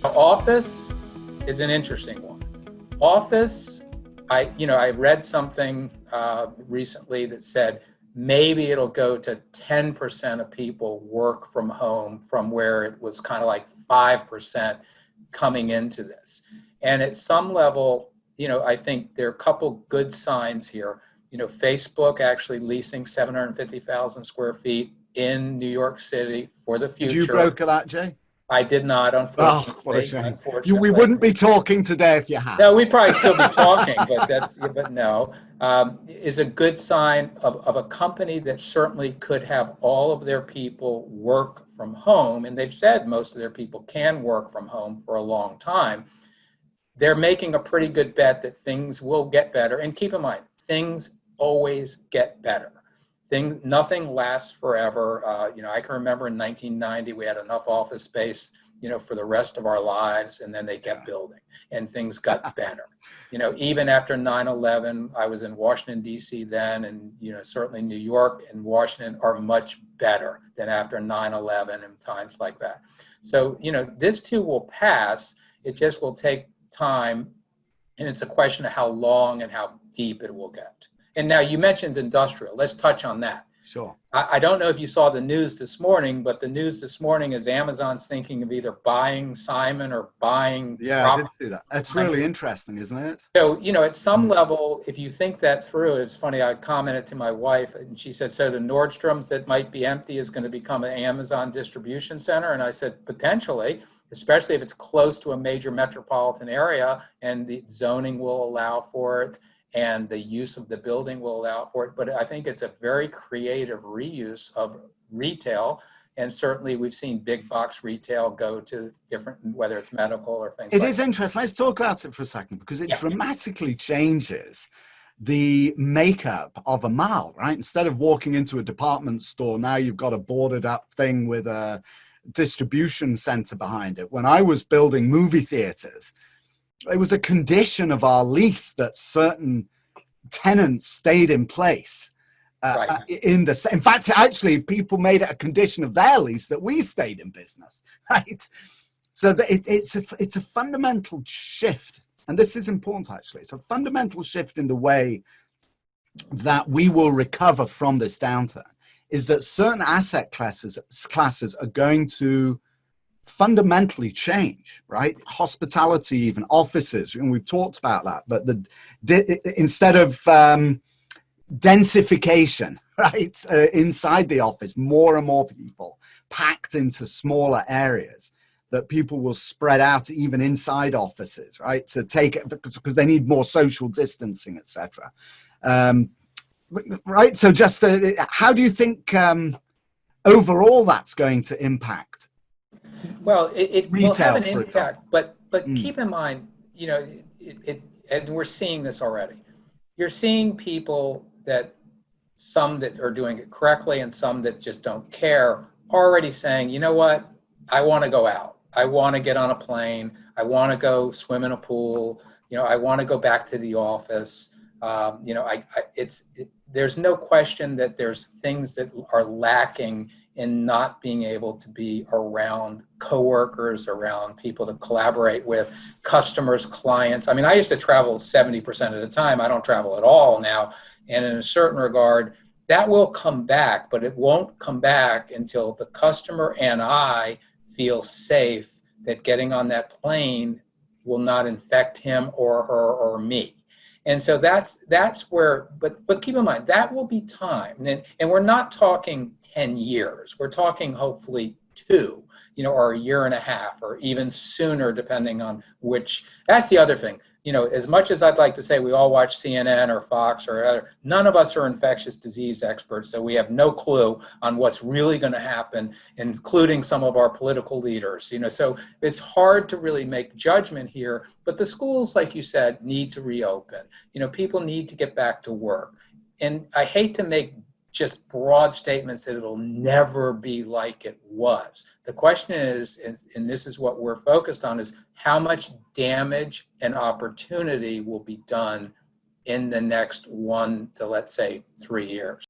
Office is an interesting one. Office, I read something recently that said maybe it'll go to 10% of people work from home from where it was kind of like 5% coming into this. And at some level, I think there are a couple good signs here. Facebook actually leasing 750,000 square feet in New York City for the future. Did you broker that, Jay? I did not, unfortunately. Oh, what a shame. We wouldn't be talking today if you had. No, we'd probably still be talking, but no. Is a good sign of a company that certainly could have all of their people work from home, and they've said most of their people can work from home for a long time. They're making a pretty good bet that things will get better. And keep in mind, things always get better. Nothing lasts forever. I can remember in 1990, we had enough office space, for the rest of our lives, and then they kept building and things got better. Even after 9/11, I was in Washington, D.C. then, and, certainly New York and Washington are much better than after 9/11 and times like that. So, this too will pass. It just will take time, and it's a question of how long and how deep it will get. And now you mentioned industrial. Let's touch on that. Sure. I don't know if you saw the news this morning, but the news this morning is Amazon's thinking of either buying Simon or buying. Yeah, I did see that. That's really interesting, isn't it? So, at some level, if you think that through, it's funny, I commented to my wife and she said, so the Nordstrom's that might be empty is going to become an Amazon distribution center? And I said, potentially, especially if it's close to a major metropolitan area and the zoning will allow for it and the use of the building will allow for it. But I think it's a very creative reuse of retail. And certainly we've seen big box retail go to different, whether it's medical or things like that. It is interesting. Let's talk about it for a second, because it dramatically changes the makeup of a mall, right? Instead of walking into a department store, now you've got a boarded up thing with a distribution center behind it. When I was building movie theaters, it was a condition of our lease that certain tenants stayed in place. In fact, actually, people made it a condition of their lease that we stayed in business, right? So it's a fundamental shift, and this is important. Actually, it's a fundamental shift in the way that we will recover from this downturn. Is that certain asset classes are going to fundamentally change, right? Hospitality, even offices, and we've talked about that, but instead of densification, right, inside the office, more and more people packed into smaller areas, that people will spread out even inside offices, right, to take it because they need more social distancing, etc. Right, so just how do you think overall that's going to impact? Well, it will have an impact, but keep in mind, and we're seeing this already. You're seeing people some that are doing it correctly and some that just don't care, already saying, you know what, I want to go out. I want to get on a plane. I want to go swim in a pool. I want to go back to the office. There's no question that there's things that are lacking in not being able to be around coworkers, around people to collaborate with, customers, clients. I mean, I used to travel 70% of the time. I don't travel at all now. And in a certain regard, that will come back, but it won't come back until the customer and I feel safe that getting on that plane will not infect him or her or me. And so that's where, but keep in mind, that will be time. And we're not talking 10 years. We're talking hopefully 2, or a year and a half, or even sooner, depending on which. That's the other thing. As much as I'd like to say we all watch CNN or Fox or other, none of us are infectious disease experts, so we have no clue on what's really going to happen, including some of our political leaders. So it's hard to really make judgment here, but the schools, like you said, need to reopen. People need to get back to work. And I hate to make just broad statements that it'll never be like it was. The question is, and this is what we're focused on, is how much damage and opportunity will be done in the next 1 to, let's say, 3 years.